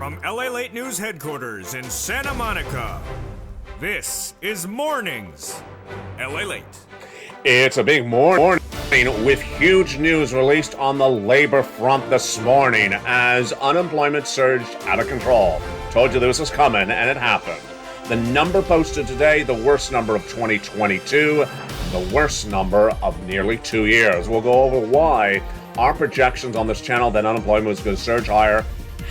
From Lalate News headquarters in Santa Monica, this is Mornings Lalate. It's a big morning with huge news released on the labor front this morning as unemployment surged out of control. Told you this was coming, and it happened. The number posted today, the worst number of 2022, the worst number of nearly 2 years. We'll go over why our projections on this channel that unemployment was going to surge higher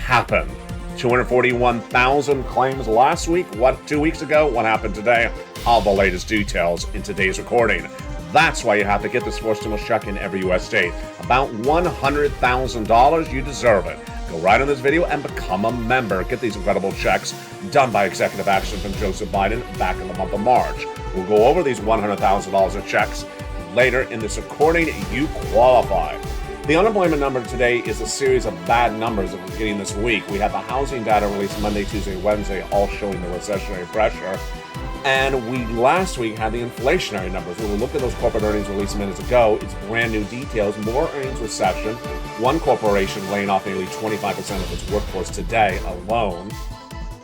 happened. 241,000 claims last week. 2 weeks ago? What happened today? All the latest details in today's recording. That's why you have to get this forced stimulus check in every U.S. state. About $100,000. You deserve it. Go right on this video and become a member. Get these incredible checks done by executive action from Joseph Biden back in the month of March. We'll go over these $100,000 of checks later in this recording. You qualify. The unemployment number today is a series of bad numbers that we're getting this week. We have the housing data released Monday, Tuesday, Wednesday, all showing the recessionary pressure. And we last week had the inflationary numbers. When we looked at those corporate earnings released minutes ago, it's brand new details, more earnings recession. One corporation laying off nearly 25% of its workforce today alone.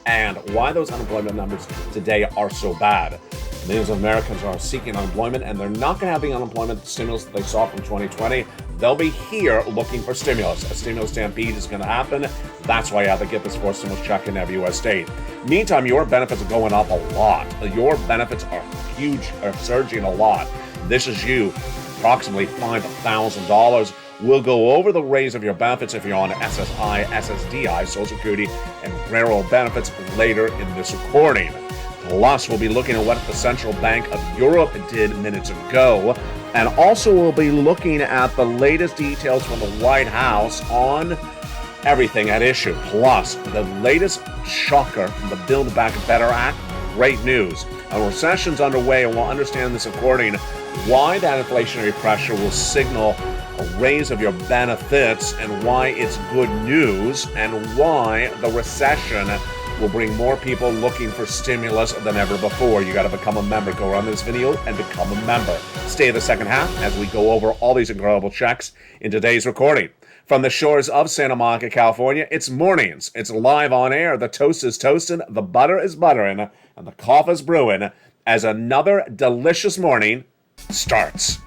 And why those unemployment numbers today are so bad. Millions of Americans are seeking unemployment, and they're not going to have the unemployment stimulus that they saw from 2020. They'll be here looking for stimulus. A stimulus stampede is going to happen. That's why you have to get this forced stimulus check in every U.S. state. Meantime, your benefits are going up a lot. Your benefits are huge, are surging a lot. This is you, approximately $5,000. We'll go over the raise of your benefits if you're on SSI, SSDI, Social Security, and railroad benefits later in this recording. Plus, we'll be looking at what the Central Bank of Europe did minutes ago. And also, we'll be looking at the latest details from the White House on everything at issue. Plus, the latest shocker from the Build Back Better Act. Great news. A recession's underway, and we'll understand this according why that inflationary pressure will signal a raise of your benefits and why it's good news and why the recession will bring more people looking for stimulus than ever before. You got to become a member. Go around this video and become a member. Stay the second half as we go over all these incredible checks in today's recording. From the shores of Santa Monica, California, it's Mornings. It's live on air. The toast is toasting, the butter is buttering, and the coffee is brewing as another delicious morning starts.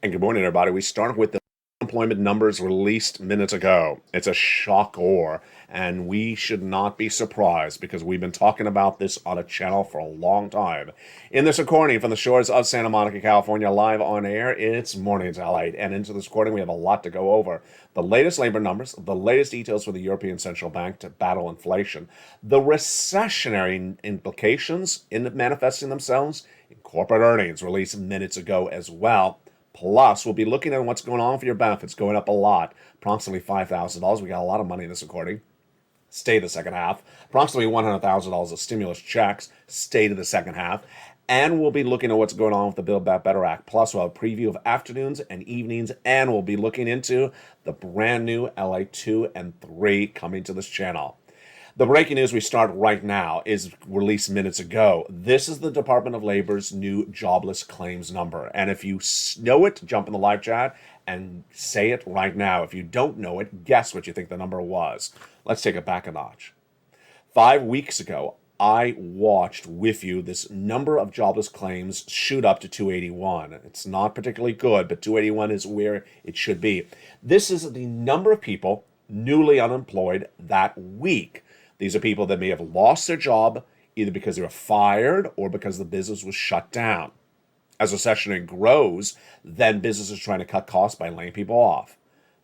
And good morning, everybody. We start with the unemployment numbers released minutes ago. It's a shocker, and we should not be surprised because we've been talking about this on a channel for a long time. In this recording from the shores of Santa Monica, California, live on air, it's Mornings Lalate. And into this recording, we have a lot to go over. The latest labor numbers, the latest details for the European Central Bank to battle inflation, the recessionary implications in manifesting themselves in corporate earnings released minutes ago as well. Plus, we'll be looking at what's going on for your benefits, going up a lot, approximately $5,000. We got a lot of money in this recording. Stay the second half. Approximately $100,000 of stimulus checks. Stay to the second half. And we'll be looking at what's going on with the Build Back Better Act. Plus, we'll have a preview of afternoons and evenings. And we'll be looking into the brand new LA 2 and 3 coming to this channel. The breaking news we start right now is released minutes ago. This is the Department of Labor's new jobless claims number. And if you know it, jump in the live chat and say it right now. If you don't know it, guess what you think the number was. Let's take it back a notch. 5 weeks ago, I watched with you this number of jobless claims shoot up to 281. It's not particularly good, but 281 is where it should be. This is the number of people newly unemployed that week. These are people that may have lost their job either because they were fired or because the business was shut down. As recession grows, then businesses are trying to cut costs by laying people off.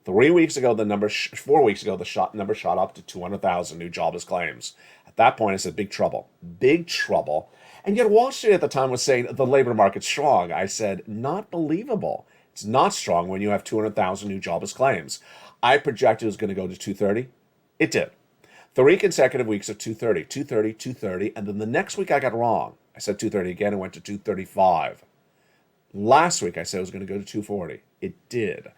4 weeks ago, the number shot up to 200,000 new jobless claims. At that point, I said, big trouble, big trouble. And yet Wall Street at the time was saying the labor market's strong. I said, not believable. It's not strong when you have 200,000 new jobless claims. I projected it was going to go to 230. It did. 3 consecutive weeks of 230, 230, 230, and then the next week I got wrong. I said 230 again and went to 235. Last week I said it was going to go to 240. It did.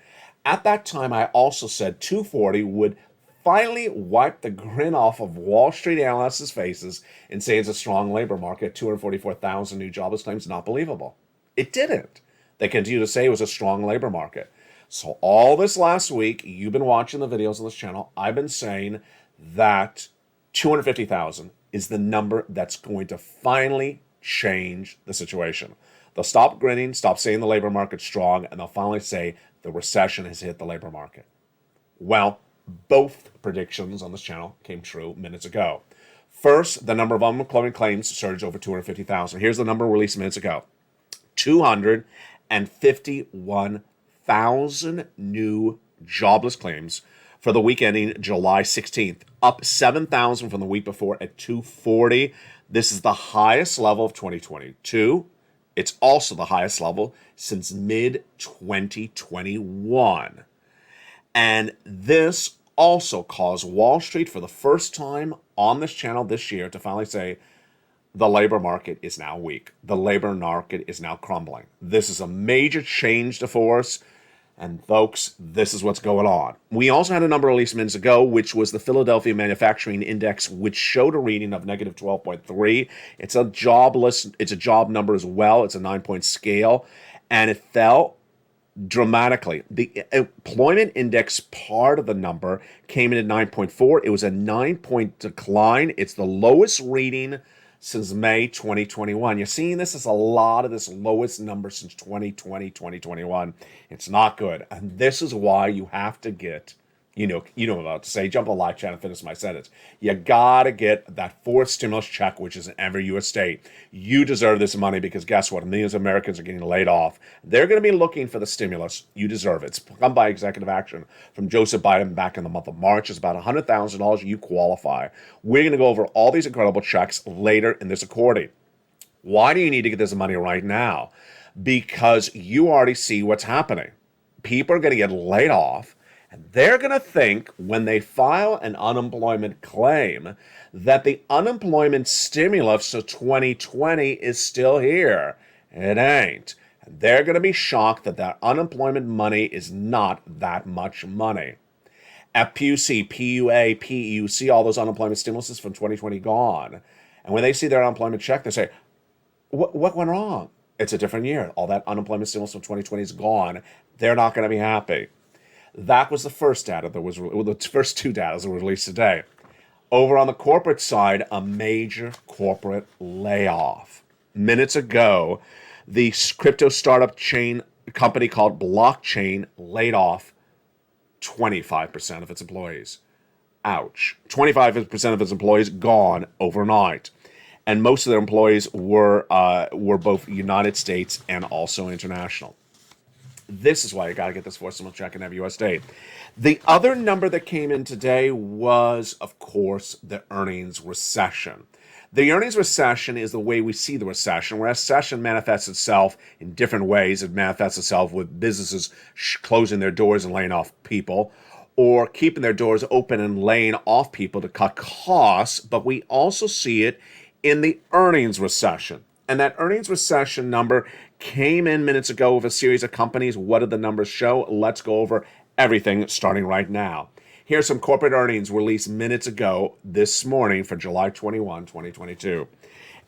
At that time, I also said 240 would finally wipe the grin off of Wall Street analysts' faces and say it's a strong labor market. 244,000 new jobless claims, not believable. It didn't. They continue to say it was a strong labor market. So all this last week, you've been watching the videos on this channel, I've been saying that 250,000 is the number that's going to finally change the situation. They'll stop grinning, stop saying the labor market's strong, and they'll finally say the recession has hit the labor market. Well, both predictions on this channel came true minutes ago. First, the number of unemployment claims surged over 250,000. Here's the number released minutes ago. 251,000 new jobless claims for the week ending July 16th, up 7,000 from the week before at 240. This is the highest level of 2022. It's also the highest level since mid-2021. And this also caused Wall Street for the first time on this channel this year to finally say the labor market is now weak. The labor market is now crumbling. This is a major change to force. And folks, this is what's going on. We also had a number released minutes ago, which was the Philadelphia Manufacturing Index, which showed a reading of negative 12.3. It's a job number as well. It's a 9-point scale, and it fell dramatically. The employment index part of the number came in at 9.4. It was a 9-point decline. It's the lowest reading since May 2021. You're seeing this as a lot of this lowest number since 2020, 2021. It's not good. And this is why you have to get, you know what I'm about to say, jump on the live chat and finish my sentence. You got to get that fourth stimulus check, which is in every U.S. state. You deserve this money because guess what? Millions of Americans are getting laid off. They're going to be looking for the stimulus. You deserve it. It's come by executive action from Joseph Biden back in the month of March. It's about $100,000. You qualify. We're going to go over all these incredible checks later in this recording. Why do you need to get this money right now? Because you already see what's happening. People are going to get laid off. And they're going to think when they file an unemployment claim that the unemployment stimulus of 2020 is still here. It ain't. And they're going to be shocked that that unemployment money is not that much money. FPUC, PUA, PEUC, all those unemployment stimuluses from 2020 gone. And when they see their unemployment check, they say, what went wrong? It's a different year. All that unemployment stimulus from 2020 is gone. They're not going to be happy. That was the first data that was, the first two data that were released today. Over on the corporate side, a major corporate layoff. Minutes ago, the crypto startup chain company called Blockchain laid off 25% of its employees. Ouch. 25% of its employees gone overnight. And most of their employees were both United States and also international. This is why you got to get this forcible check in every U.S. state. The other number that came in today was, of course, the earnings recession. The earnings recession is the way we see the recession, where recession manifests itself in different ways. It manifests itself with businesses closing their doors and laying off people, or keeping their doors open and laying off people to cut costs. But we also see it in the earnings recession. And that earnings recession number came in minutes ago with a series of companies. What did the numbers show? Let's go over everything starting right now. Here's some corporate earnings released minutes ago this morning for July 21, 2022.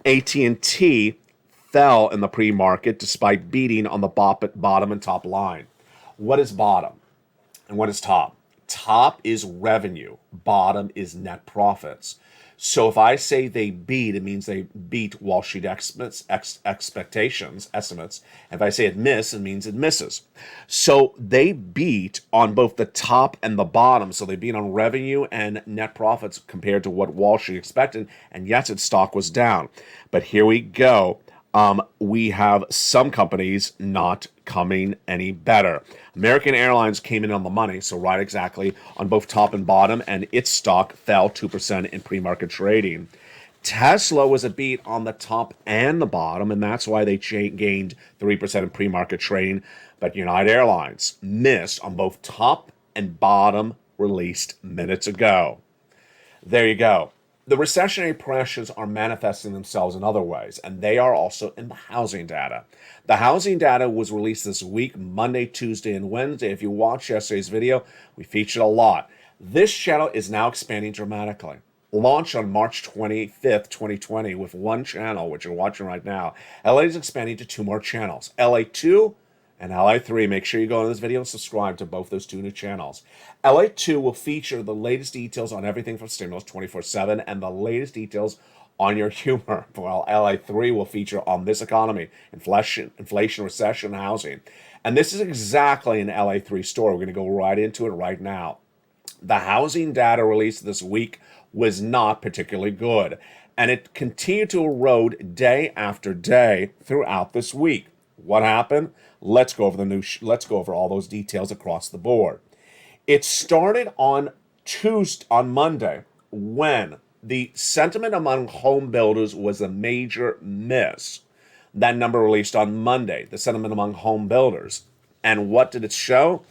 AT&T fell in the pre-market despite beating on the bottom and top line. What is bottom and what is top? Top is revenue. Bottom is net profits. So if I say they beat, it means they beat Wall Street estimates. If I say it missed, it means it misses. So they beat on both the top and the bottom. So they beat on revenue and net profits compared to what Wall Street expected. And yes, its stock was down. But here we go. We have some companies not coming any better. American Airlines came in on the money, so right exactly on both top and bottom, and its stock fell 2% in pre-market trading. Tesla was a beat on the top and the bottom, and that's why they gained 3% in pre-market trading. But United Airlines missed on both top and bottom released minutes ago. There you go. The recessionary pressures are manifesting themselves in other ways, and they are also in the housing data. The housing data was released this week, Monday, Tuesday, and Wednesday. If you watched yesterday's video, we featured a lot. This channel is now expanding dramatically. Launched on March 25th, 2020 with one channel, which you're watching right now. LA is expanding to 2 more channels, LA2 and LA3. Make sure you go on this video and subscribe to both those 2 new channels. LA2 will feature the latest details on everything from stimulus 24/7 and the latest details on your humor, while LA3 will feature on this economy, inflation, recession, housing. And this is exactly an LA3 story. We're going to go right into it right now. The housing data released this week was not particularly good, and it continued to erode day after day throughout this week. What happened? Let's go over let's go over all those details across the board. It started on Monday, when the sentiment among home builders was a major miss. That number released on Monday, the sentiment among home builders. And what did it show?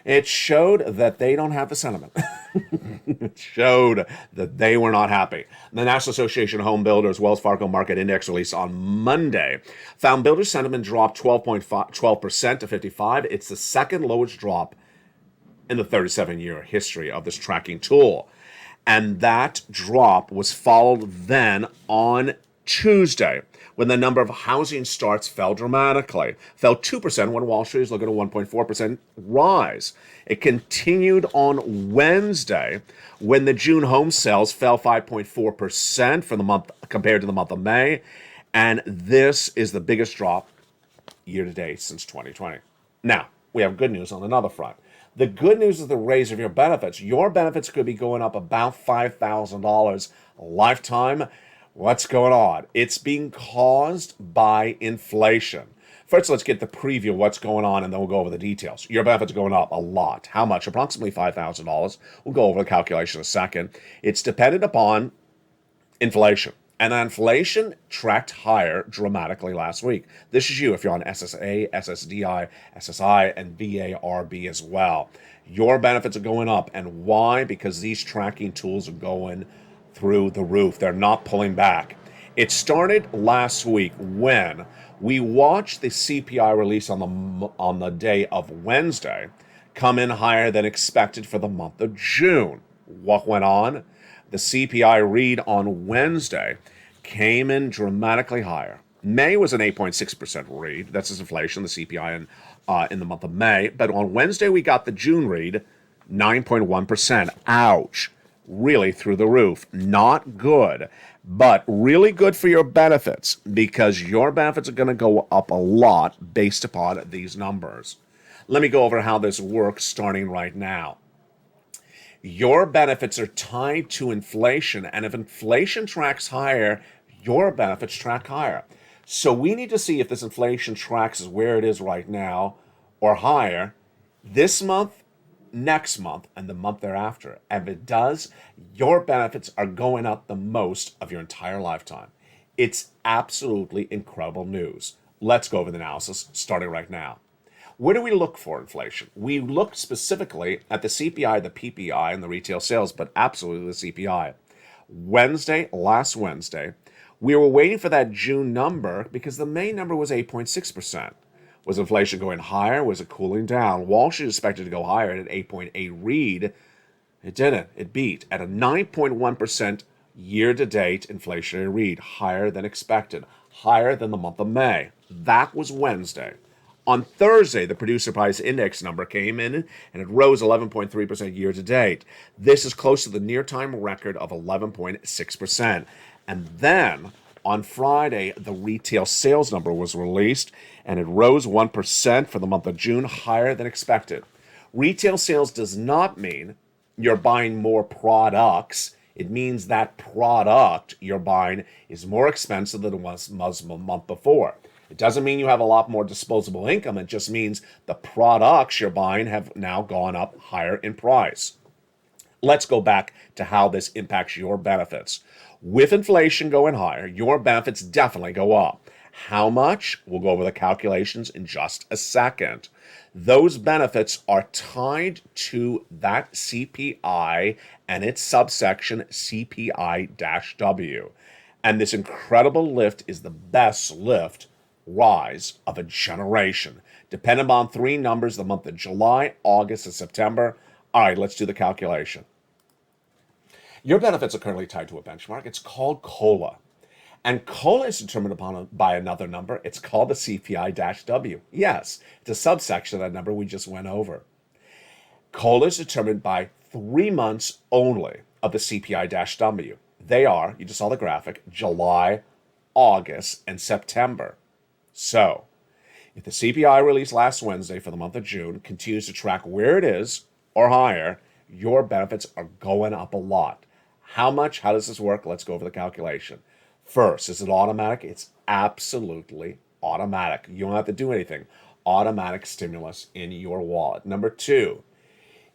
It showed that they don't have the sentiment. It showed that they were not happy. The National Association of Home Builders Wells Fargo Market Index release on Monday found builder sentiment dropped 12% to 55. It's the second lowest drop in the 37-year history of this tracking tool. And that drop was followed then on Tuesday, when the number of housing starts fell dramatically. Fell 2% when Wall Street is looking at a 1.4% rise. It continued on Wednesday, when the June home sales fell 5.4% for the month compared to the month of May. And this is the biggest drop year to date since 2020. Now, we have good news on another front. The good news is the raise of your benefits. Your benefits could be going up about $5,000 a lifetime. What's going on? It's being caused by inflation. First, let's get the preview of what's going on, and then we'll go over the details. Your benefits are going up a lot. How much? Approximately $5,000. We'll go over the calculation in a second. It's dependent upon inflation. And inflation tracked higher dramatically last week. This is you if you're on SSA, SSDI, SSI, and VARB as well. Your benefits are going up. And why? Because these tracking tools are going through the roof. They're not pulling back. It started last week when we watched the CPI release on the day of Wednesday come in higher than expected for the month of June. What went on? The CPI read on Wednesday came in dramatically higher. May was an 8.6% read. That's his inflation, the CPI in the month of May. But on Wednesday, we got the June read, 9.1%. Ouch. Really through the roof. Not good, but really good for your benefits, because your benefits are going to go up a lot based upon these numbers. Let me go over how this works starting right now. Your benefits are tied to inflation, and if inflation tracks higher, your benefits track higher. So we need to see if this inflation tracks is where it is right now or higher this month, next month, and the month thereafter. And if it does, your benefits are going up the most of your entire lifetime. It's absolutely incredible news. Let's go over the analysis starting right now. Where do we look for inflation? We look specifically at the CPI, the PPI, and the retail sales, but absolutely the CPI. Last Wednesday, we were waiting for that June number because the May number was 8.6%. Was inflation going higher? Was it cooling down? Wall Street expected to go higher at an 8.8 read. It didn't. It beat at a 9.1% year-to-date inflationary read, higher than expected, higher than the month of May. That was Wednesday. On Thursday, the producer price index number came in and it rose 11.3% year to date. This is close to the near-time record of 11.6%. And then on Friday, the retail sales number was released and it rose 1% for the month of June, higher than expected. Retail sales does not mean you're buying more products. It means that product you're buying is more expensive than it was the month before. It doesn't mean you have a lot more disposable income. It just means the products you're buying have now gone up higher in price. Let's go back to how this impacts your benefits. With inflation going higher, your benefits definitely go up. How much? We'll go over the calculations in just a second. Those benefits are tied to that CPI and its subsection CPI-W. And this incredible lift is the best lift rise of a generation. Dependent on three numbers, the month of July, August, and September. All right, let's do the calculation. Your benefits are currently tied to a benchmark. It's called COLA. And COLA is determined by another number. It's called the CPI-W. Yes, it's a subsection of that number we just went over. COLA is determined by 3 months only of the CPI-W. They are, you just saw the graphic, July, August, and September. So, if the CPI released last Wednesday for the month of June continues to track where it is or higher, your benefits are going up a lot. How much? How does this work? Let's go over the calculation. First, is it automatic? It's absolutely automatic. You don't have to do anything. Automatic stimulus in your wallet. Number two,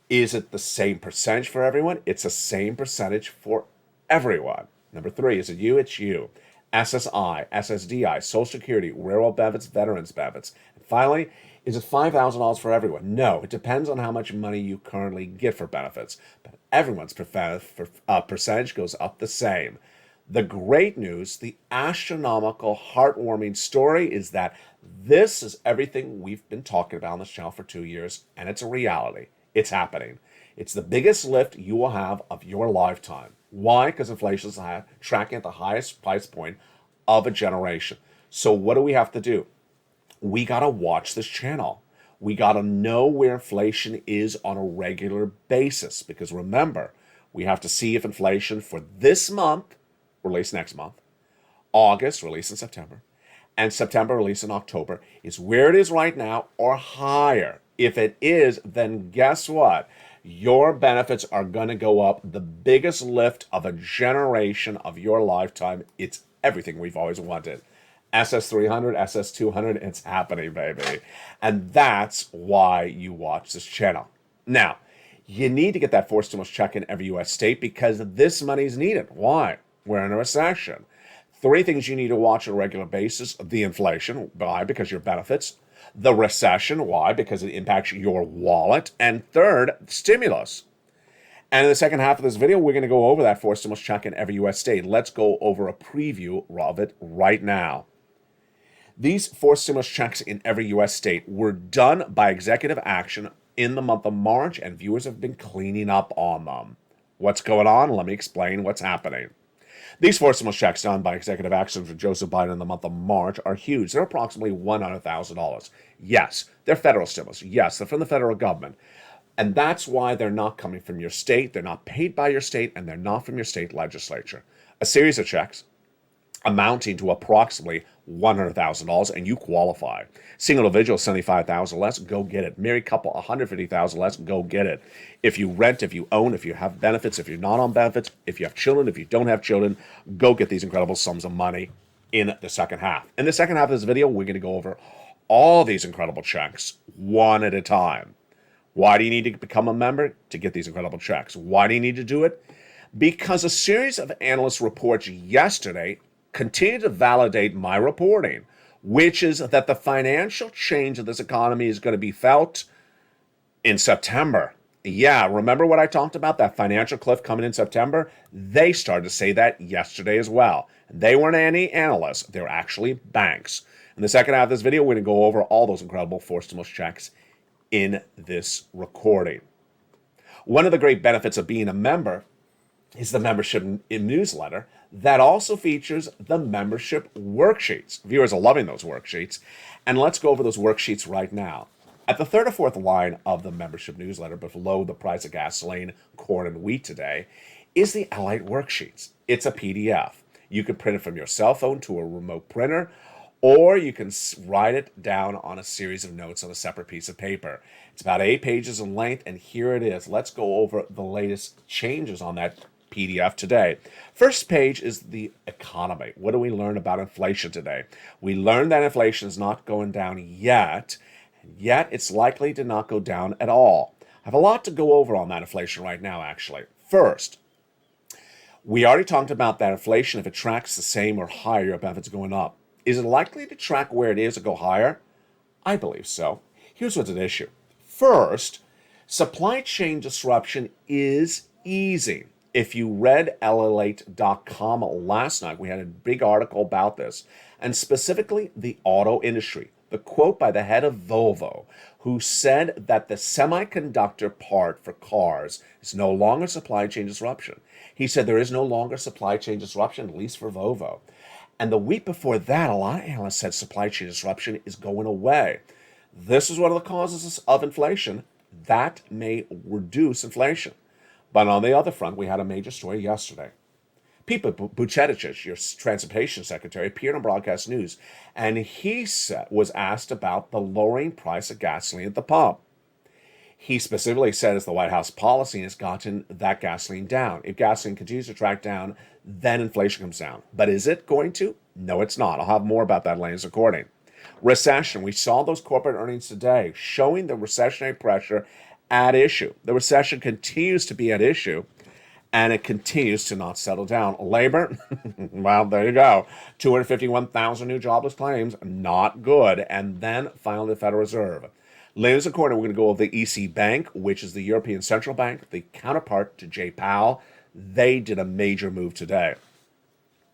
is it the same percentage for everyone? It's the same percentage for everyone. Number three, is it you? It's you. SSI, SSDI, Social Security, railroad benefits, veterans benefits. And finally, is it $5,000 for everyone? No, it depends on how much money you currently get for benefits. But everyone's percentage goes up the same. The great news, the astronomical, heartwarming story is that this is everything we've been talking about on this channel for 2 years, and it's a reality. It's happening. It's the biggest lift you will have of your lifetime. Why? Because inflation is tracking at the highest price point of a generation. So what do we have to do? We got to watch this channel. We got to know where inflation is on a regular basis, because remember, we have to see if inflation for this month, release next month, August, release in September, and September, release in October, is where it is right now or higher. If it is, then guess what? Your benefits are going to go up. The biggest lift of a generation of your lifetime. It's everything we've always wanted. SS300, SS200, it's happening, baby. And that's why you watch this channel. Now, you need to get that forced stimulus check in every U.S. state because this money is needed. Why? We're in a recession. 3 things you need to watch on a regular basis. The inflation. Why? Because your benefits. The recession. Why? Because it impacts your wallet. And third, stimulus. And in the second half of this video, we're going to go over that forced stimulus check in every U.S. state. Let's go over a preview of it right now. These forced stimulus checks in every U.S. state were done by executive action in the month of March, and viewers have been cleaning up on them. What's going on? Let me explain what's happening. These forced stimulus checks done by executive action for Joseph Biden in the month of March are huge. They're approximately $100,000. Yes, they're federal stimulus. Yes, they're from the federal government. And that's why they're not coming from your state, they're not paid by your state, and they're not from your state legislature. A series of checks amounting to approximately $100,000, and you qualify. Single individual, $75,000 less, go get it. Married couple, $150,000 less, go get it. If you rent, if you own, if you have benefits, if you're not on benefits, if you have children, if you don't have children, go get these incredible sums of money in the second half. In the second half of this video, we're going to go over all these incredible checks one at a time. Why do you need to become a member? To get these incredible checks. Why do you need to do it? Because a series of analyst reports yesterday continue to validate my reporting, which is that the financial change of this economy is going to be felt in September. Yeah, remember what I talked about, that financial cliff coming in September? They started to say that yesterday as well. They weren't any analysts. They're actually banks. In the second half of this video, we're going to go over all those incredible forced stimulus checks in this recording. One of the great benefits of being a member is the membership newsletter that also features the membership worksheets. Viewers are loving those worksheets. And let's go over those worksheets right now. At the third or fourth line of the membership newsletter, below the price of gasoline, corn, and wheat today, is the Lalate worksheets. It's a PDF. You can print it from your cell phone to a remote printer, or you can write it down on a series of notes on a separate piece of paper. It's about 8 pages in length, and here it is. Let's go over the latest changes on that PDF today. First page is the economy. What do we learn about inflation today? We learned that inflation is not going down yet, and yet it's likely to not go down at all. I have a lot to go over on that inflation right now, actually. First, we already talked about that inflation, if it tracks the same or higher, your benefits going up. Is it likely to track where it is or go higher? I believe so. Here's what's at issue. First, supply chain disruption is easy. If you read Lalate.com last night, we had a big article about this, and specifically the auto industry. The quote by the head of Volvo, who said that the semiconductor part for cars is no longer supply chain disruption. He said there is no longer supply chain disruption, at least for Volvo. And the week before that, a lot of analysts said supply chain disruption is going away. This is one of the causes of inflation. That may reduce inflation. But on the other front, we had a major story yesterday. Pete Buttigieg, your transportation secretary, appeared on broadcast news, and he was asked about the lowering price of gasoline at the pump. He specifically said it's the White House policy has gotten that gasoline down. If gasoline continues to track down, then inflation comes down. But is it going to? No, it's not. I'll have more about that later in this recording. Recession. We saw those corporate earnings today showing the recessionary pressure at issue. The recession continues to be at issue, and it continues to not settle down. Labor, well, there you go. 251,000 new jobless claims, not good. And then finally, the Federal Reserve. Later in the quarter, we're going to go over the EC Bank, which is the European Central Bank, the counterpart to Jay Powell. They did a major move today.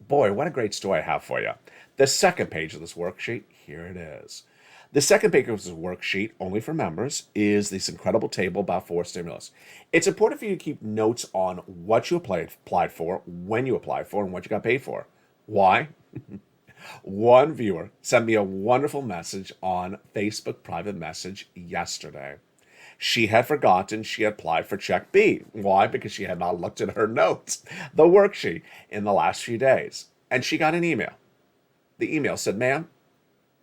Boy, what a great story I have for you. The second page of this worksheet, here it is. The second page of this worksheet, only for members, is this incredible table about four stimulus. It's important for you to keep notes on what you applied for, when you applied for, and what you got paid for. Why? One viewer sent me a wonderful message on Facebook private message yesterday. She had forgotten she had applied for Check B. Why? Because she had not looked at her notes, the worksheet, in the last few days. And she got an email. The email said, ma'am,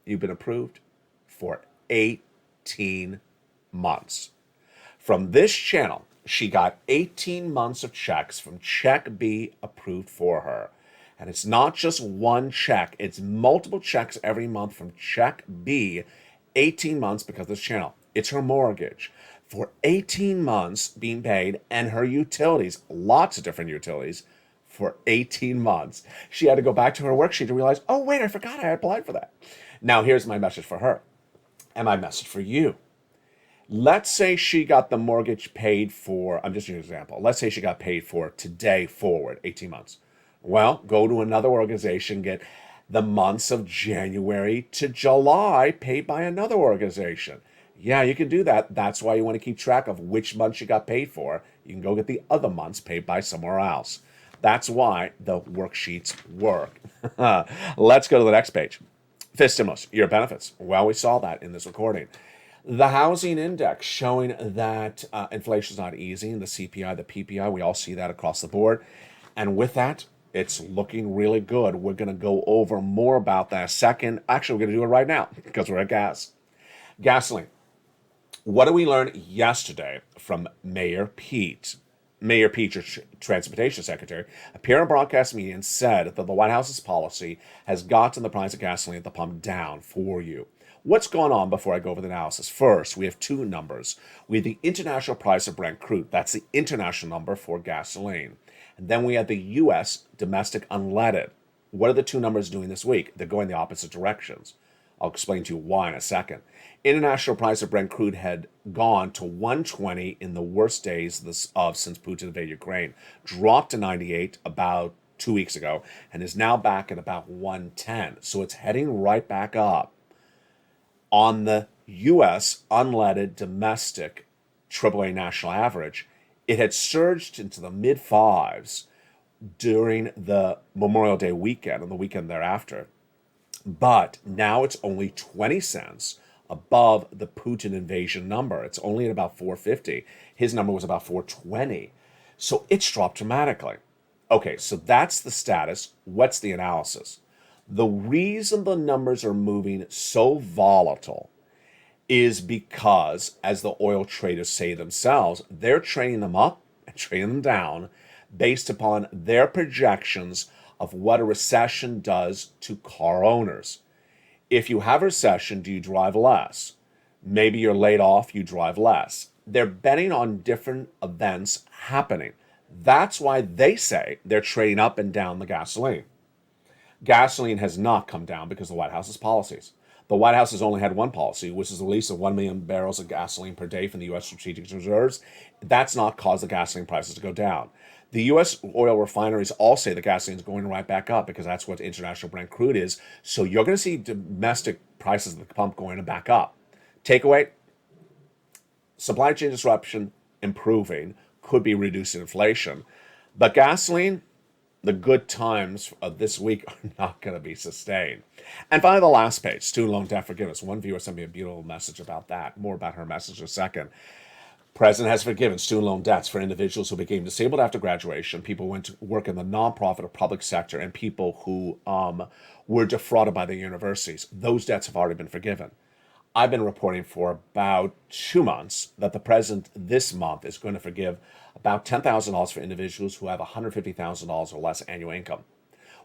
you've been approved for 18 months. From this channel, she got 18 months of checks from Check B approved for her. And it's not just one check, it's multiple checks every month from Check B, 18 months because of this channel. It's her mortgage for 18 months being paid, and her utilities, lots of different utilities, for 18 months. She had to go back to her worksheet to realize, oh, wait, I forgot I applied for that. Now, here's my message for her and my message for you. Let's say she got the mortgage paid for, I'm just using an example. Let's say she got paid for today forward, 18 months. Well, go to another organization, get the months of January to July paid by another organization. Yeah, you can do that. That's why you want to keep track of which months you got paid for. You can go get the other months paid by somewhere else. That's why the worksheets work. Let's go to the next page. Fifth stimulus, your benefits. Well, we saw that in this recording. The housing index showing that inflation is not easy, and the CPI, the PPI, we all see that across the board. And with that, it's looking really good. We're going to go over more about that second. Actually, we're going to do it right now because we're at gas. Gasoline. What did we learn yesterday from Mayor Pete? Mayor Pete, your transportation secretary, appeared on broadcast media and said that the White House's policy has gotten the price of gasoline at the pump down for you. What's going on before I go over the analysis? First, we have two numbers. We have the international price of Brent crude. That's the international number for gasoline. And then we have the U.S. domestic unleaded. What are the two numbers doing this week? They're going the opposite directions. I'll explain to you why in a second. International price of Brent crude had gone to 120 in the worst days since Putin invaded Ukraine, dropped to 98 about 2 weeks ago, and is now back at about 110. So it's heading right back up. On the U.S. unleaded domestic AAA national average, it had surged into the mid-fives during the Memorial Day weekend and the weekend thereafter. But now it's only 20 cents above the Putin invasion number. It's only at about 450. His number was about 420. So it's dropped dramatically. Okay, so that's the status. What's the analysis? The reason the numbers are moving so volatile is because, as the oil traders say themselves, they're trading them up and trading them down based upon their projections of what a recession does to car owners. If you have a recession, do you drive less? Maybe you're laid off, you drive less. They're betting on different events happening. That's why they say they're trading up and down the gasoline. Gasoline has not come down because of the White House's policies. The White House has only had one policy, which is the release of 1 million barrels of gasoline per day from the U.S. strategic reserves. That's not caused the gasoline prices to go down. The U.S. oil refineries all say the gasoline is going right back up because that's what international Brent crude is. So you're going to see domestic prices at the pump going back up. Takeaway, supply chain disruption improving, could be reducing inflation. But gasoline, the good times of this week are not going to be sustained. And finally, the last page, student loan debt forgiveness. One viewer sent me a beautiful message about that. More about her message in a second. President has forgiven student loan debts for individuals who became disabled after graduation, people who went to work in the nonprofit or public sector, and people who were defrauded by the universities. Those debts have already been forgiven. I've been reporting for about 2 months that the president this month is going to forgive about $10,000 for individuals who have $150,000 or less annual income.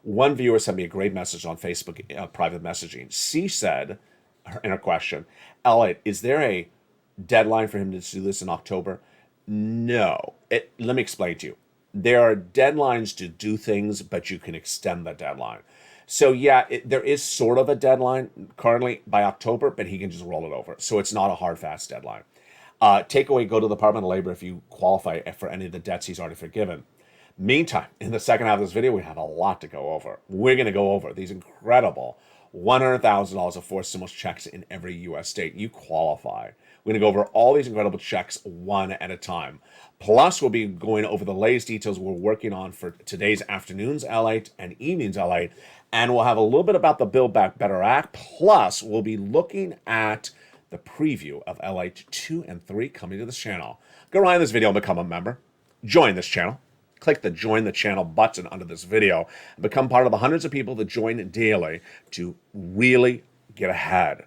One viewer sent me a great message on Facebook, private messaging. She said in her question, Elliot, is there a deadline for him to do this in October? No. Let me explain to you. There are deadlines to do things, but you can extend the deadline. So yeah, there is sort of a deadline currently by October, but he can just roll it over. So it's not a hard, fast deadline. Takeaway, go to the Department of Labor if you qualify for any of the debts he's already forgiven. Meantime, in the second half of this video, we have a lot to go over. We're going to go over these incredible $100,000 of forced stimulus checks in every U.S. state. You qualify. We're going to go over all these incredible checks one at a time. Plus, we'll be going over the latest details we're working on for today's afternoon's Lalate and evening's Lalate. And we'll have a little bit about the Build Back Better Act. Plus, we'll be looking at the preview of Lalate 2 and 3 coming to this channel. Go right in this video and become a member. Join this channel. Click the Join the Channel button under this video and become part of the hundreds of people that join daily to really get ahead,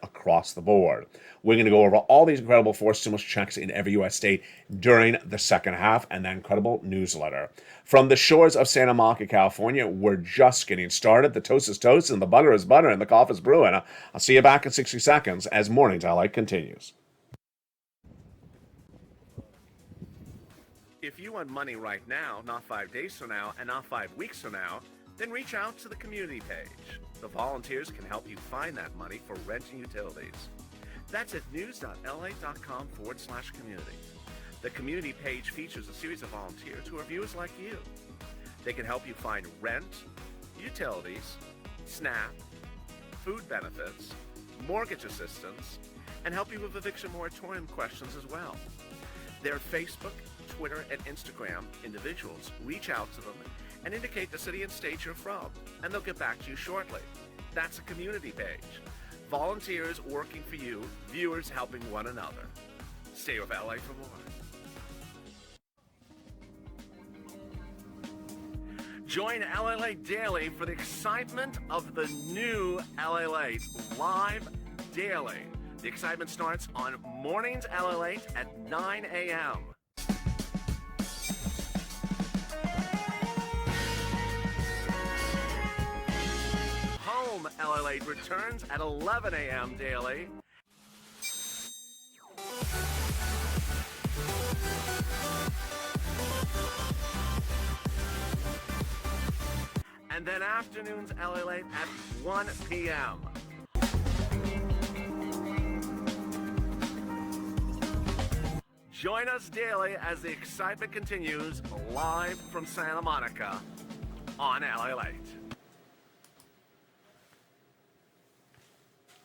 across the board. We're going to go over all these incredible forced stimulus checks in every U.S. state during the second half and that incredible newsletter. From the shores of Santa Monica, California, we're just getting started. The toast is toast and the butter is butter and the coffee is brewing. I'll see you back in 60 seconds as Morning's Lalate continues. If you want money right now, not 5 days from now, and not 5 weeks from now, then reach out to the community page. The volunteers can help you find that money for rent and utilities. That's at news.la.com/community. The community page features a series of volunteers who are viewers like you. They can help you find rent, utilities, SNAP, food benefits, mortgage assistance, and help you with eviction moratorium questions as well. Their Facebook, Twitter, and Instagram individuals reach out to them and indicate the city and state you're from, and they'll get back to you shortly. That's a community page. Volunteers working for you, viewers helping one another. Stay with LA for more. Join Lalate Daily for the excitement of the new Lalate live daily. The excitement starts on Mornings Lalate at 9 a.m. Home Lalate returns at 11 a.m. daily. And then afternoons Lalate at 1 p.m. Join us daily as the excitement continues live from Santa Monica on Lalate.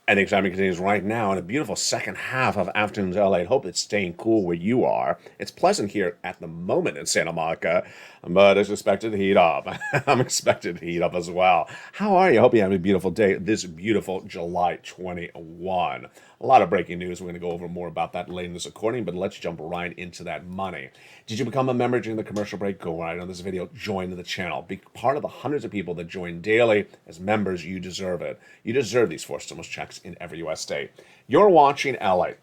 And the excitement continues right now in a beautiful second half of Afternoons LA. I hope it's staying cool where you are. It's pleasant here at the moment in Santa Monica, but it's expected to heat up. I'm expected to heat up as well. How are you? I hope you have a beautiful day this beautiful July 21. A lot of breaking news. We're going to go over more about that later in this recording, but let's jump right into that money. Did you become a member during the commercial break? Go right on this video. Join the channel. Be part of the hundreds of people that join daily as members. You deserve it. You deserve these forced stimulus checks in every U.S. state. You're watching LA,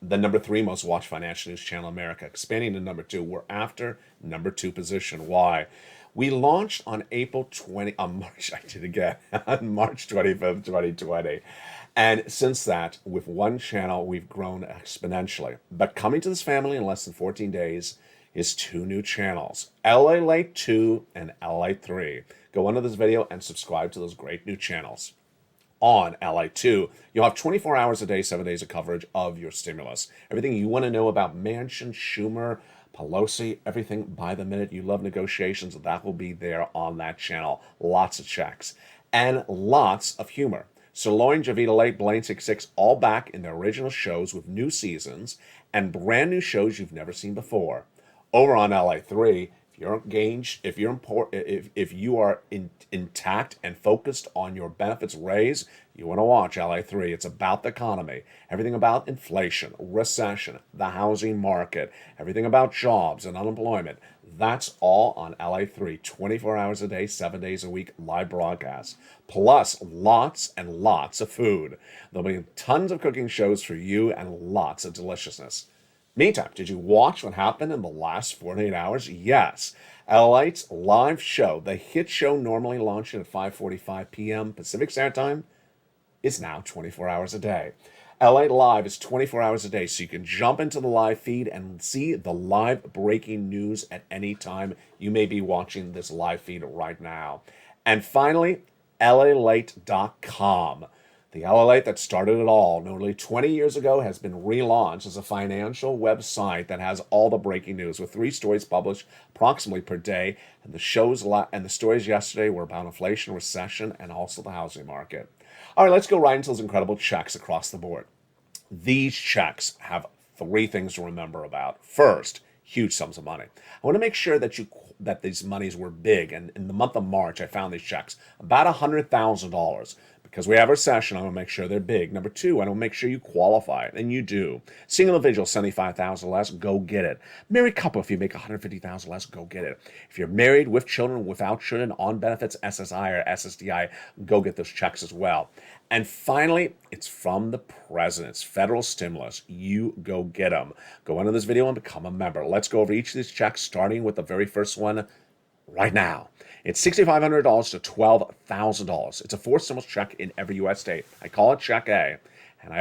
the number 3 most watched financial news channel in America, expanding to number 2. We're after number 2 position. Why? We launched on March 25th, 2020. And since that, with one channel, we've grown exponentially. But coming to this family in less than 14 days is 2 new channels, Lalate 2 and Lalate 3. Go under this video and subscribe to those great new channels. On Lalate 2, you'll have 24 hours a day, 7 days of coverage of your stimulus. Everything you want to know about Manchin, Schumer, Pelosi, everything by the minute. You love negotiations, that will be there on that channel. Lots of checks and lots of humor. Sirloin, Javita Late, Blaine 66, all back in their original shows with new seasons and brand new shows you've never seen before. Over on Lalate 3, if you're engaged, if you are intact and focused on your benefits raise, you want to watch Lalate 3. It's about the economy, everything about inflation, recession, the housing market, everything about jobs and unemployment. That's all on Lalate 3, 24 hours a day, 7 days a week, live broadcast, plus lots and lots of food. There'll be tons of cooking shows for you and lots of deliciousness. Meantime, did you watch what happened in the last 48 hours? Yes. Lalate's live show, the hit show normally launching at 5:45 p.m. Pacific Standard Time, is now 24 hours a day. Lalate Live is 24 hours a day, so you can jump into the live feed and see the live breaking news at any time. You may be watching this live feed right now. And finally, Lalate.com. The Lalate that started it all nearly 20 years ago has been relaunched as a financial website that has all the breaking news with 3 stories published approximately per day. And the stories yesterday were about inflation, recession, and also the housing market. All right, let's go right into those incredible checks across the board. These checks have 3 things to remember about. First, huge sums of money. I want to make sure that these monies were big. And in the month of March, I found these checks about $100,000. Because we have a session, I want to make sure they're big. Number 2, I want to make sure you qualify, and you do. Single individual, $75,000 less, go get it. Married couple, if you make $150,000 less, go get it. If you're married, with children, without children, on benefits, SSI or SSDI, go get those checks as well. And finally, it's from the president's federal stimulus. You go get them. Go under this video and become a member. Let's go over each of these checks, starting with the very first one right now. It's $6,500 to $12,000. It's a forced stimulus check in every U.S. state. I call it Check A. And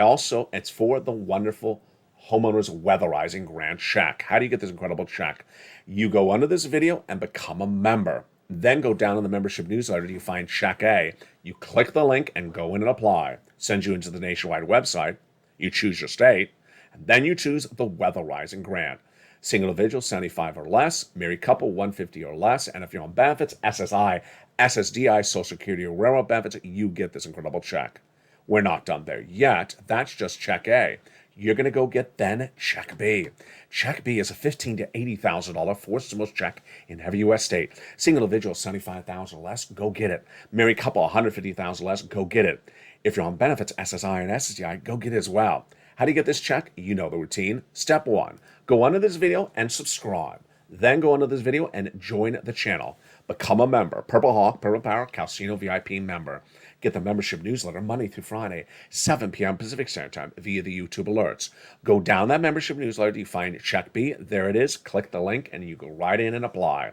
it's for the wonderful homeowners weatherizing grant check. How do you get this incredible check? You go under this video and become a member. Then go down in the membership newsletter. You find Check A. You click the link and go in and apply. Sends you into the nationwide website. You choose your state. And then you choose the weatherizing grant. Single individual, 75 or less. Married couple, 150 or less. And if you're on benefits, SSI, SSDI, Social Security, or railroad benefits, you get this incredible check. We're not done there yet. That's just Check A. You're going to go get then Check B. Check B is a $15,000 to $80,000 forced stimulus check in every U.S. state. Single individual, 75,000 or less, go get it. Married couple, 150,000 or less, go get it. If you're on benefits, SSI and SSDI, go get it as well. How do you get this check? You know the routine. Step 1, go under this video and subscribe. Then go under this video and join the channel. Become a member. Purple Hawk, Purple Power, Calcino VIP member. Get the membership newsletter Monday through Friday, 7 p.m. Pacific Standard Time via the YouTube alerts. Go down that membership newsletter. You find Check B. There it is. Click the link and you go right in and apply.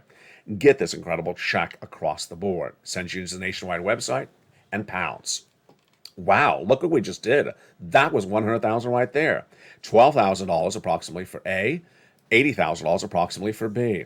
Get this incredible check across the board. Send you to the nationwide website and pounce. Wow, look what we just did. That was $100,000 right there. $12,000 approximately for A, $80,000 approximately for B.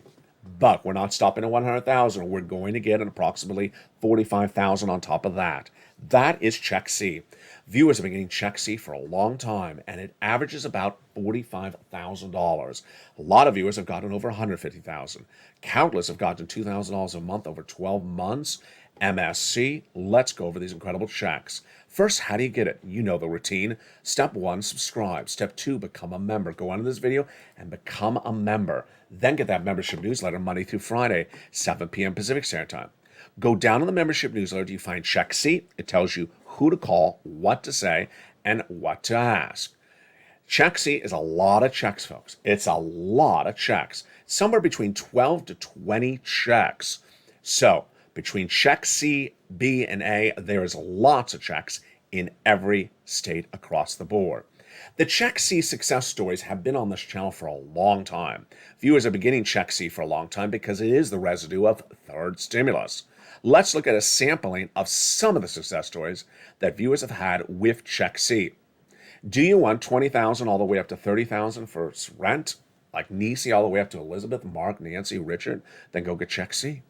But we're not stopping at $100,000. We're going to get an approximately $45,000 on top of that. That is Check C. Viewers have been getting Check C for a long time, and it averages about $45,000. A lot of viewers have gotten over $150,000. Countless have gotten $2,000 a month over 12 months. MSC, let's go over these incredible checks. First, how do you get it? You know the routine. Step 1, subscribe. Step 2, become a member. Go under this video and become a member. Then get that membership newsletter Monday through Friday, 7 p.m. Pacific Standard Time. Go down in the membership newsletter. You find Check C. It tells you who to call, what to say, and what to ask. Check C is a lot of checks, folks. It's a lot of checks. Somewhere between 12 to 20 checks. So, between Check C, B, and A, there is lots of checks in every state across the board. The Check C success stories have been on this channel for a long time. Viewers have been getting Check C for a long time because it is the residue of third stimulus. Let's look at a sampling of some of the success stories that viewers have had with Check C. Do you want $20,000 all the way up to $30,000 for rent? like Nisi all the way up to Elizabeth, Mark, Nancy, Richard, then go get check C.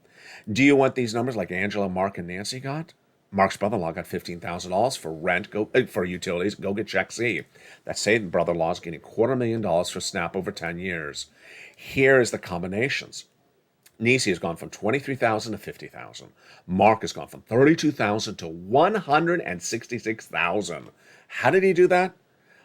Do you want these numbers like Angela, Mark, and Nancy got? Mark's brother-in-law got $15,000 for rent, for utilities. Go get check C. That same brother-in-law is getting $250,000 for SNAP over 10 years. Here is the combinations. Nisi has gone from 23,000 to 50,000. Mark has gone from 32,000 to 166,000. How did he do that?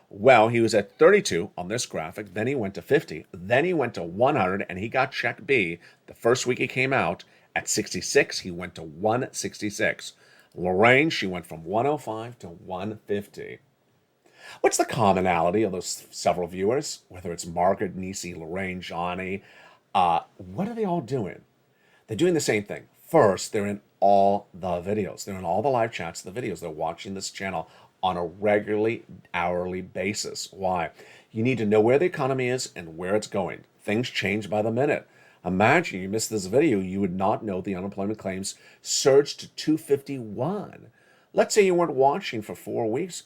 Well, he was at 32 on this graphic, then he went to 50, then he went to 100, and he got check B the first week he came out. At 66, he went to 166. Lorraine, she went from 105 to 150. What's the commonality of those several viewers? Whether it's Margaret, Nisi, Lorraine, Johnny, what are they all doing? They're doing the same thing. First, they're in all the videos. They're in all the live chats, the videos. They're watching this channel on a regularly, hourly basis. Why? You need to know where the economy is and where it's going. Things change by the minute. Imagine you missed this video, you would not know the unemployment claims surged to 251. Let's say you weren't watching for 4 weeks.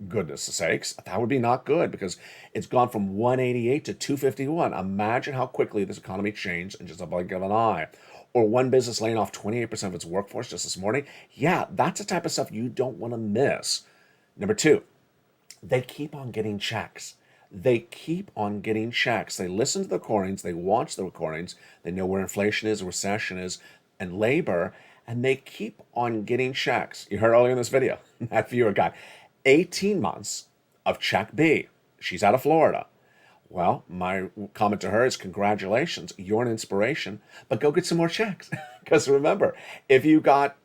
Goodness sakes, that would be not good because it's gone from 188 to 251. Imagine how quickly this economy changed in just a blink of an eye. Or one business laying off 28% of its workforce just this morning. Yeah, that's the type of stuff you don't want to miss. Number two, they keep on getting checks. They keep on getting checks. They listen to the recordings, they watch the recordings, they know where inflation is, recession is, and labor, and they keep on getting checks. You heard earlier in this video, that viewer got 18 months of check B. She's out of Florida. Well, my comment to her is congratulations, you're an inspiration, but go get some more checks. Because remember, if you got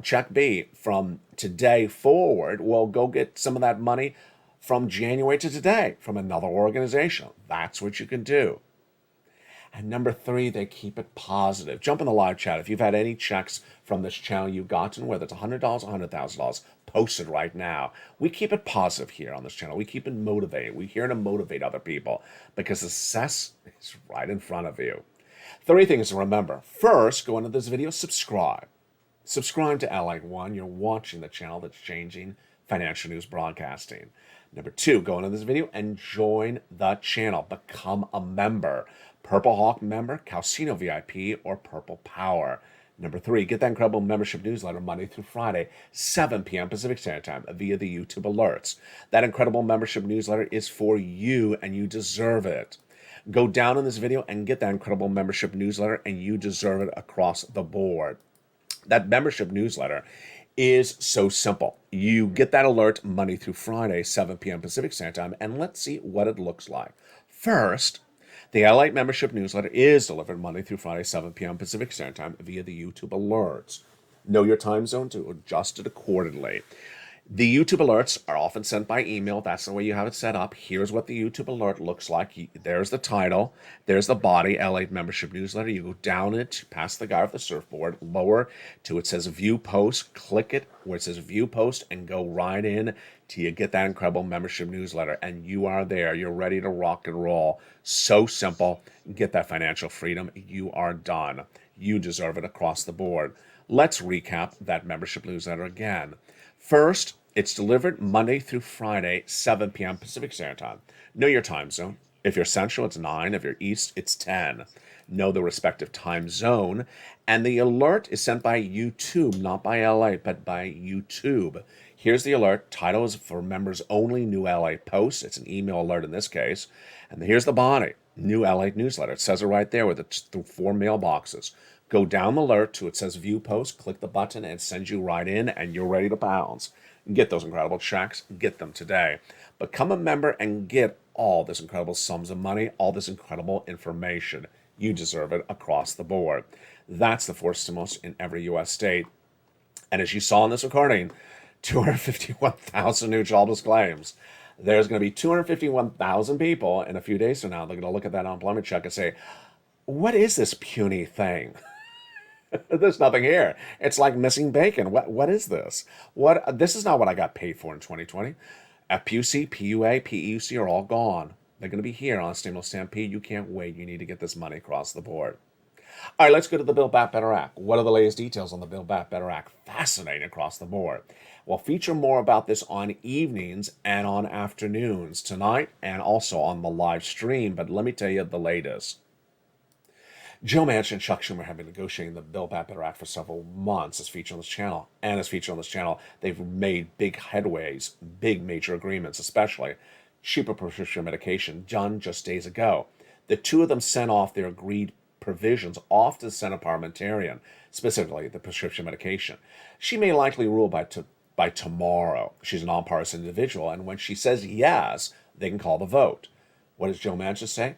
check B from today forward, well, go get some of that money from January to today from another organization. That's what you can do. And number three, they keep it positive. Jump in the live chat. If you've had any checks from this channel you've gotten, whether it's $100 or $100,000, post it right now. We keep it positive here on this channel. We keep it motivating. We're here to motivate other people because success is right in front of you. Three things to remember. First, go into this video, subscribe. Subscribe to Lalate One. You're watching the channel that's changing financial news broadcasting. Number two, go into this video and join the channel. Become a member. Purple Hawk member, Calcino VIP, or Purple Power. Number three, get that incredible membership newsletter Monday through Friday, 7 p.m. Pacific Standard Time via the YouTube alerts. That incredible membership newsletter is for you, and you deserve it. Go down in this video and get that incredible membership newsletter, and you deserve it across the board. That membership newsletter is so simple. You get that alert Monday through Friday, 7 p.m. Pacific Standard Time, and let's see what it looks like. First, the Lalate membership newsletter is delivered Monday through Friday, 7 p.m. Pacific Standard Time via the YouTube alerts. Know your time zone to adjust it accordingly. The YouTube alerts are often sent by email. That's the way you have it set up. Here's what the YouTube alert looks like. There's the title. There's the body, Lalate membership newsletter. You go down it, past the guy with the surfboard, lower to it says view post. Click it where it says view post and go right in till you get that incredible membership newsletter. And you are there. You're ready to rock and roll. So simple. Get that financial freedom. You are done. You deserve it across the board. Let's recap that membership newsletter again. First, it's delivered Monday through Friday, 7 p.m. Pacific Standard Time. Know your time zone. If you're Central, it's 9. If you're East, it's 10. Know the respective time zone. And the alert is sent by YouTube, not by Lalate, but by YouTube. Here's the alert. Title is for members only, new Lalate posts. It's an email alert in this case. And here's the body, new Lalate newsletter. It says it right there with the 4 mailboxes. Go down the alert to it says view post, click the button, and it sends you right in, and you're ready to pounce. Get those incredible checks. Get them today. Become a member and get all this incredible sums of money, all this incredible information. You deserve it across the board. That's the fourth most in every U.S. state. And as you saw in this recording, 251,000 new jobless claims. There's going to be 251,000 people in a few days from now. They're going to look at that unemployment check and say, what is this puny thing? There's nothing here. It's like missing bacon. What is this? This is not what I got paid for in 2020. FPUC, PUA, PEUC are all gone. They're going to be here on Stimulus Stampede. You can't wait. You need to get this money across the board. All right, let's go to the Build Back Better Act. What are the latest details on the Build Back Better Act? Fascinating across the board. We'll feature more about this on evenings and on afternoons tonight and also on the live stream, but let me tell you the latest. Joe Manchin and Chuck Schumer have been negotiating the Build Back Better Act for several months as featured on this channel. And as featured on this channel, they've made big headways, big major agreements, especially cheaper prescription medication done just days ago. The two of them sent off their agreed provisions off to the Senate parliamentarian, specifically the prescription medication. She may likely rule by tomorrow. She's a nonpartisan individual, and when she says yes, they can call the vote. What does Joe Manchin say?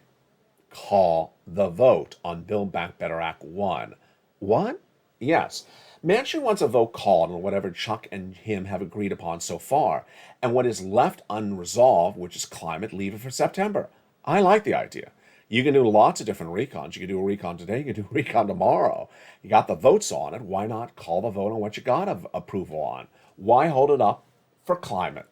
Call the vote on Build Back Better Act 1. What? Yes. Manchin wants a vote called on whatever Chuck and him have agreed upon so far, and what is left unresolved, which is climate, leave it for September. I like the idea. You can do lots of different recons. You can do a recon today, you can do a recon tomorrow. You got the votes on it. Why not call the vote on what you got approval on? Why hold it up for climate?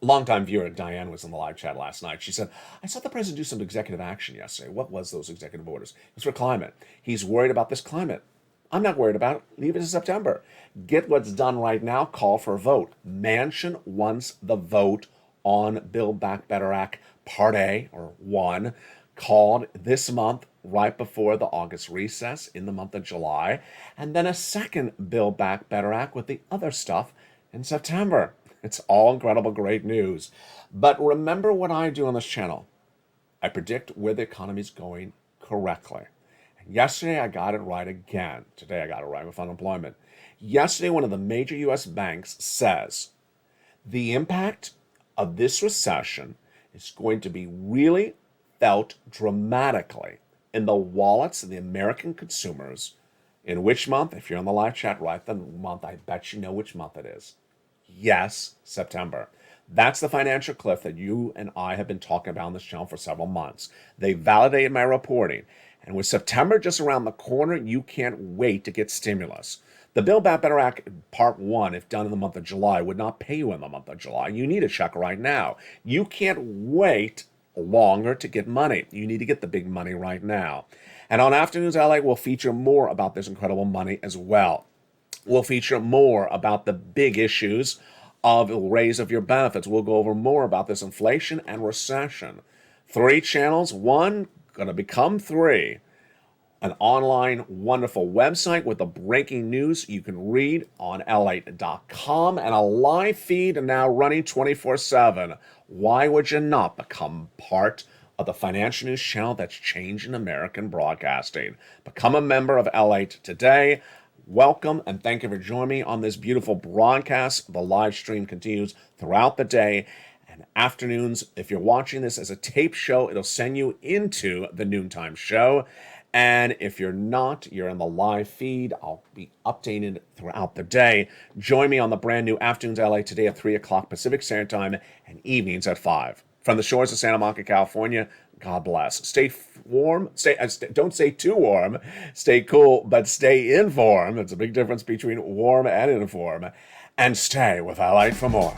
Longtime viewer Diane was in the live chat last night. She said, I saw the president do some executive action yesterday. What was those executive orders? It was for climate. He's worried about this climate. I'm not worried about it. Leave it to September. Get what's done right now. Call for a vote. Manchin wants the vote on Build Back Better Act Part A, or 1, called this month, right before the August recess in the month of July, and then a second Build Back Better Act with the other stuff in September. It's all incredible, great news. But remember what I do on this channel. I predict where the economy is going correctly. And yesterday, I got it right again. Today, I got it right with unemployment. Yesterday, one of the major U.S. banks says the impact of this recession is going to be really felt dramatically in the wallets of the American consumers. In which month? If you're on the live chat, write the month. I bet you know which month it is. Yes, September. That's the financial cliff that you and I have been talking about on this channel for several months. They validated my reporting. And with September just around the corner, you can't wait to get stimulus. The Build Back Better Act Part 1, if done in the month of July, would not pay you in the month of July. You need a check right now. You can't wait longer to get money. You need to get the big money right now. And on Afternoons LA, we'll feature more about this incredible money as well. We'll feature more about the big issues of the raise of your benefits. We'll go over more about this inflation and recession. 3 channels, 1 going to become 3. An online wonderful website with the breaking news you can read on lalate.com, and a live feed now running 24/7. Why would you not become part of the financial news channel that's changing American broadcasting? Become a member of Lalate today. Welcome and thank you for joining me on this beautiful broadcast. The live stream continues throughout the day and afternoons. If you're watching this as a tape show, it'll send you into the noontime show. And if you're not, you're in the live feed. I'll be updated throughout the day. Join me on the brand new Afternoons LA today at 3 o'clock Pacific Standard Time and evenings at 5. From the shores of Santa Monica, California, God bless. Stay warm. Don't stay too warm. Stay cool, but stay informed. It's a big difference between warm and informed. And stay with Lalate for more.